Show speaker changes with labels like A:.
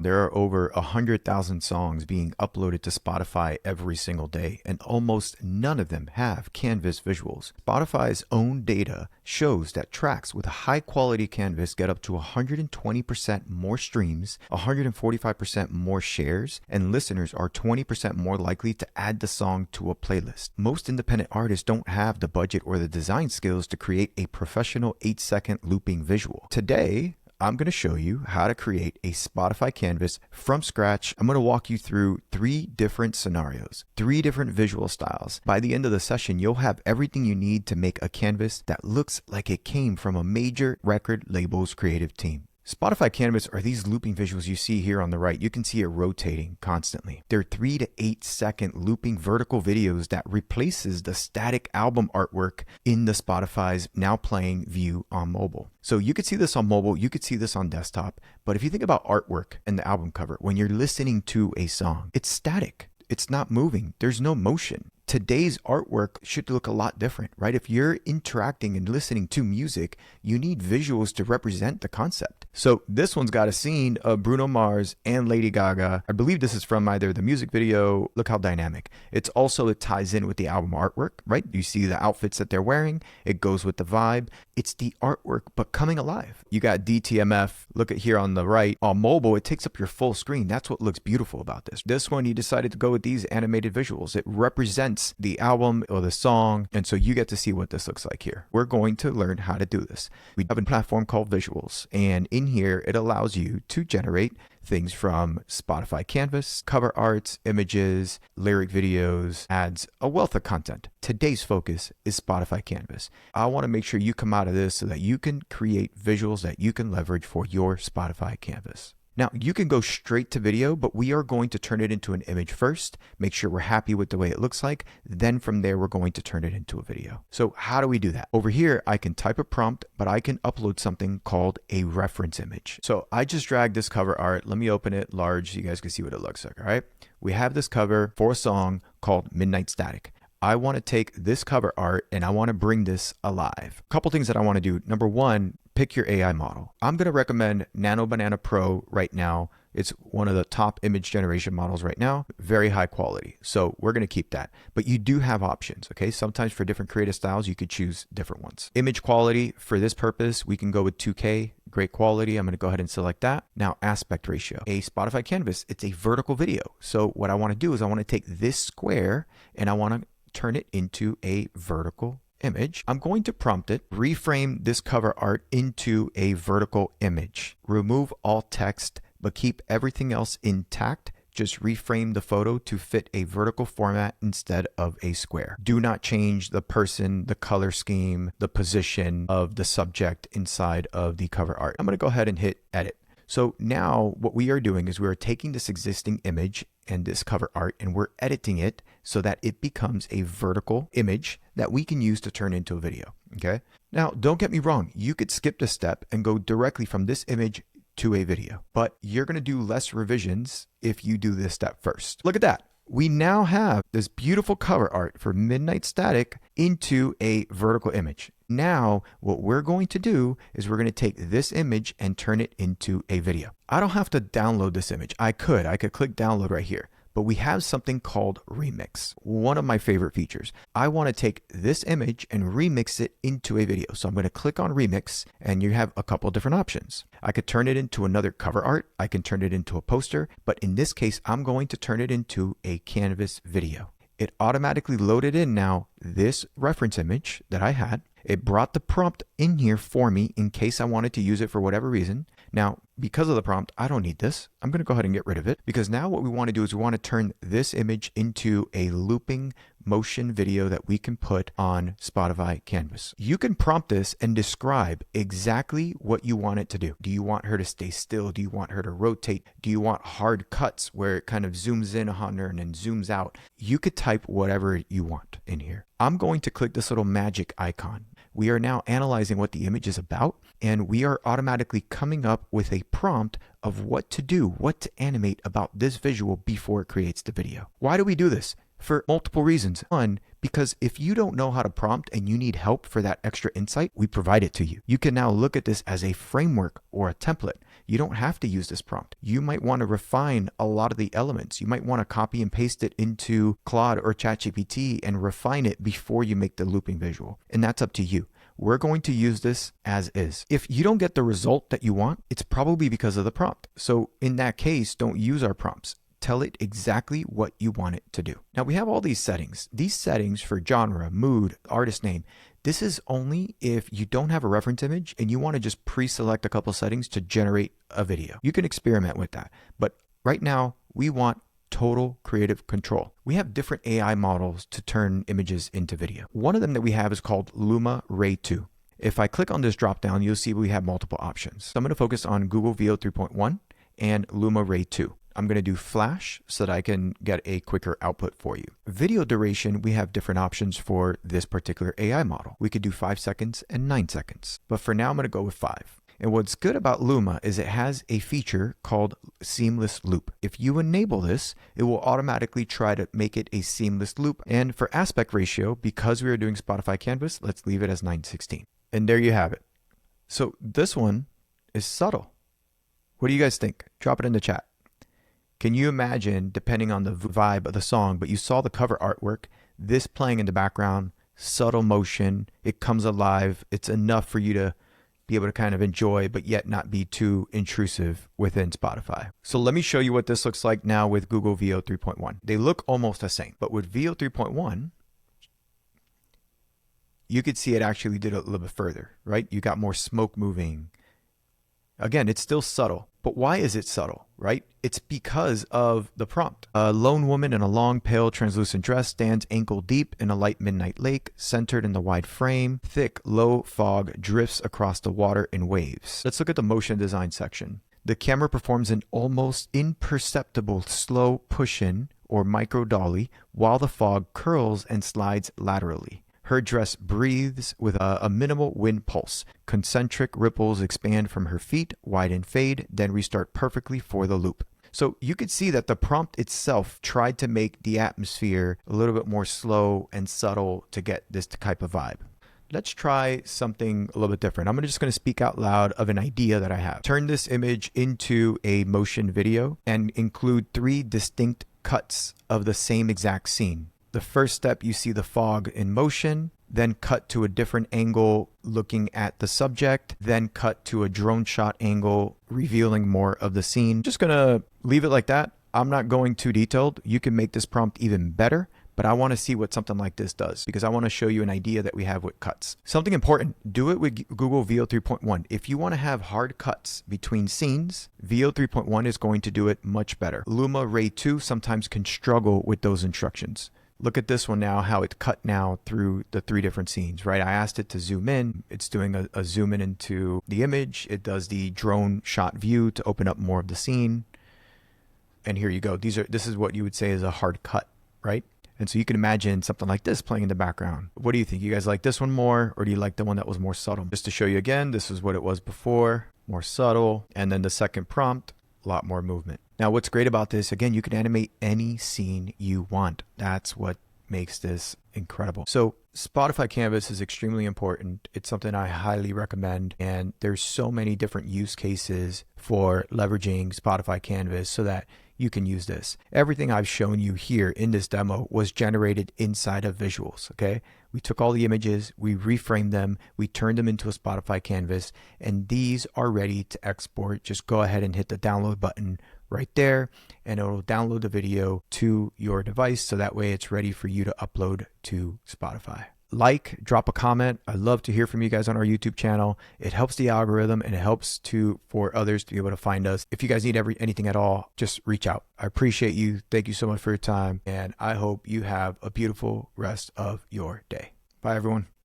A: There are over 100,000 songs being uploaded to Spotify every single day, and almost none of them have canvas visuals. Spotify's own data shows that tracks with a high quality canvas get up to 120% more streams, 145% more shares, and listeners are 20% more likely to add the song to a playlist. Most independent artists don't have the budget or the design skills to create a professional 8-second looping visual. Today, I'm going to show you how to create a Spotify canvas from scratch. I'm going to walk you through 3 different scenarios, 3 different visual styles. By the end of the session, you'll have everything you need to make a canvas that looks like it came from a major record label's creative team. Spotify Canvas are these looping visuals you see here on the right. You can see it rotating constantly. They're 3 to 8 second looping vertical videos that replaces the static album artwork in the Spotify's now playing view on mobile. So you could see this on mobile, you could see this on desktop, but if you think about artwork and the album cover, when you're listening to a song, it's static. It's not moving. There's no motion. Today's artwork should look a lot different, right? If you're interacting and listening to music, you need visuals to represent the concept. So this one's got a scene of Bruno Mars and Lady Gaga. I believe this is from either the music video. Look how dynamic. It ties in with the album artwork, right? You see the outfits that they're wearing. It goes with the vibe. It's the artwork, but coming alive. You got DTMF. Look at here on the right. On mobile, it takes up your full screen. That's what looks beautiful about this. This one, he decided to go with these animated visuals. It represents the album or the song, and so you get to see what this looks like here. We're going to learn how to do this. We have a platform called Visuals, and in here it allows you to generate things from Spotify Canvas, cover arts, images, lyric videos, ads, a wealth of content. Today's focus is Spotify Canvas. I want to make sure you come out of this so that you can create visuals that you can leverage for your Spotify Canvas. Now, you can go straight to video, but we are going to turn it into an image first, make sure we're happy with the way it looks like. Then from there, we're going to turn it into a video. So how do we do that? Over here, I can type a prompt, but I can upload something called a reference image. So I just dragged this cover art. Let me open it large so you guys can see what it looks like, all right? We have this cover for a song called Midnight Static. I want to take this cover art and I want to bring this alive. A couple things that I want to do. Number one, pick your AI model. I'm going to recommend Nano Banana Pro right now. It's one of the top image generation models right now, very high quality. So we're going to keep that. But you do have options, okay? Sometimes for different creative styles, you could choose different ones. Image quality, for this purpose, we can go with 2K, great quality. I'm going to go ahead and select that. Now, aspect ratio. A Spotify Canvas, it's a vertical video. So what I want to do is I want to take this square and I want to turn it into a vertical image. I'm going to prompt it, reframe this cover art into a vertical image. Remove all text, but keep everything else intact. Just reframe the photo to fit a vertical format instead of a square. Do not change the person, the color scheme, the position of the subject inside of the cover art. I'm going to go ahead and hit edit. So now what we are doing is we're taking this existing image and this cover art and we're editing it so that it becomes a vertical image that we can use to turn into a video, okay? Now, don't get me wrong. You could skip this step and go directly from this image to a video, but you're going to do less revisions if you do this step first. Look at that. We now have this beautiful cover art for Midnight Static into a vertical image. Now, what we're going to do is we're going to take this image and turn it into a video. I don't have to download this image. I could click download right here, but we have something called Remix, one of my favorite features. I want to take this image and remix it into a video. So I'm going to click on Remix and you have a couple different options. I could turn it into another cover art. I can turn it into a poster, but in this case, I'm going to turn it into a Canvas video. It automatically loaded in now this reference image that I had. It brought the prompt in here for me in case I wanted to use it for whatever reason. Now, because of the prompt, I don't need this. I'm going to go ahead and get rid of it because now what we want to do is we want to turn this image into a looping motion video that we can put on Spotify Canvas. You can prompt this and describe exactly what you want it to do. Do you want her to stay still? Do you want her to rotate? Do you want hard cuts where it kind of zooms in on her and then zooms out? You could type whatever you want in here. I'm going to click this little magic icon. We are now analyzing what the image is about, and we are automatically coming up with a prompt of what to do, what to animate about this visual before it creates the video. Why do we do this? for multiple reasons. One, because if you don't know how to prompt and you need help for that extra insight, we provide it to you. You can now look at this as a framework or a template. You don't have to use this prompt. You might want to refine a lot of the elements. You might want to copy and paste it into Claude or ChatGPT and refine it before you make the looping visual. And that's up to you. We're going to use this as is. If you don't get the result that you want, it's probably because of the prompt. So in that case, don't use our prompts. Tell it exactly what you want it to do. Now we have all these settings. These settings for genre, mood, artist name, this is only if you don't have a reference image and you want to just pre-select a couple settings to generate a video. You can experiment with that. But right now we want total creative control. We have different AI models to turn images into video. One of them that we have is called Luma Ray 2. If I click on this drop down, you'll see we have multiple options. So I'm going to focus on Google VO 3.1 and Luma Ray 2. I'm going to do flash so that I can get a quicker output for you. Video duration, we have different options for this particular AI model. We could do 5 seconds and 9 seconds, but for now I'm going to go with 5. And what's good about Luma is it has a feature called seamless loop. If you enable this, it will automatically try to make it a seamless loop. And for aspect ratio, because we are doing Spotify Canvas, let's leave it as 9:16. And there you have it. So this one is subtle. What do you guys think? Drop it in the chat. Can you imagine, depending on the vibe of the song, but you saw the cover artwork, this playing in the background, subtle motion, it comes alive. It's enough for you to be able to kind of enjoy, but yet not be too intrusive within Spotify. So let me show you what this looks like now with Google VO 3.1. They look almost the same, but with VO 3.1, you could see it actually did a little bit further, right? You got more smoke moving. Again, it's still subtle, but why is it subtle, right? It's because of the prompt. A lone woman in a long, pale, translucent dress stands ankle deep in a light midnight lake, centered in the wide frame. Thick, low fog drifts across the water in waves. Let's look at the motion design section. The camera performs an almost imperceptible slow push-in or micro dolly while the fog curls and slides laterally. Her dress breathes with a minimal wind pulse. Concentric ripples expand from her feet, widen, fade, then restart perfectly for the loop. So you could see that the prompt itself tried to make the atmosphere a little bit more slow and subtle to get this type of vibe. Let's try something a little bit different. I'm just going to speak out loud of an idea that I have. Turn this image into a motion video and include 3 distinct cuts of the same exact scene. The first step, you see the fog in motion, then cut to a different angle looking at the subject, then cut to a drone shot angle revealing more of the scene. Just gonna leave it like that. I'm not going too detailed. You can make this prompt even better, but I want to see what something like this does because I want to show you an idea that we have with cuts. Something important, do it with Google VO 3.1. If you want to have hard cuts between scenes, VO 3.1 is going to do it much better. Luma Ray 2 sometimes can struggle with those instructions. Look at this one now, how it's cut now through the 3 different scenes, right? I asked it to zoom in. It's doing a zoom in into the image. It does the drone shot view to open up more of the scene. And here you go. This is what you would say is a hard cut, right? And so you can imagine something like this playing in the background. What do you think? You guys like this one more, or do you like the one that was more subtle? Just to show you again, this is what it was before, more subtle. And then the second prompt, a lot more movement. Now, what's great about this, again, you can animate any scene you want. That's what makes this incredible. So Spotify Canvas is extremely important. It's something I highly recommend. And there's so many different use cases for leveraging Spotify Canvas so that you can use this. Everything I've shown you here in this demo was generated inside of visuals, okay? We took all the images, we reframed them, we turned them into a Spotify Canvas, and these are ready to export. Just go ahead and hit the download button right there, and it'll download the video to your device so that way it's ready for you to upload to Spotify. Drop a comment. I'd love to hear from you guys on our YouTube channel. It helps the algorithm and it helps for others to be able to find us. If you guys need anything at all, just reach out. I appreciate you. Thank you so much for your time, and I hope you have a beautiful rest of your day. Bye, everyone.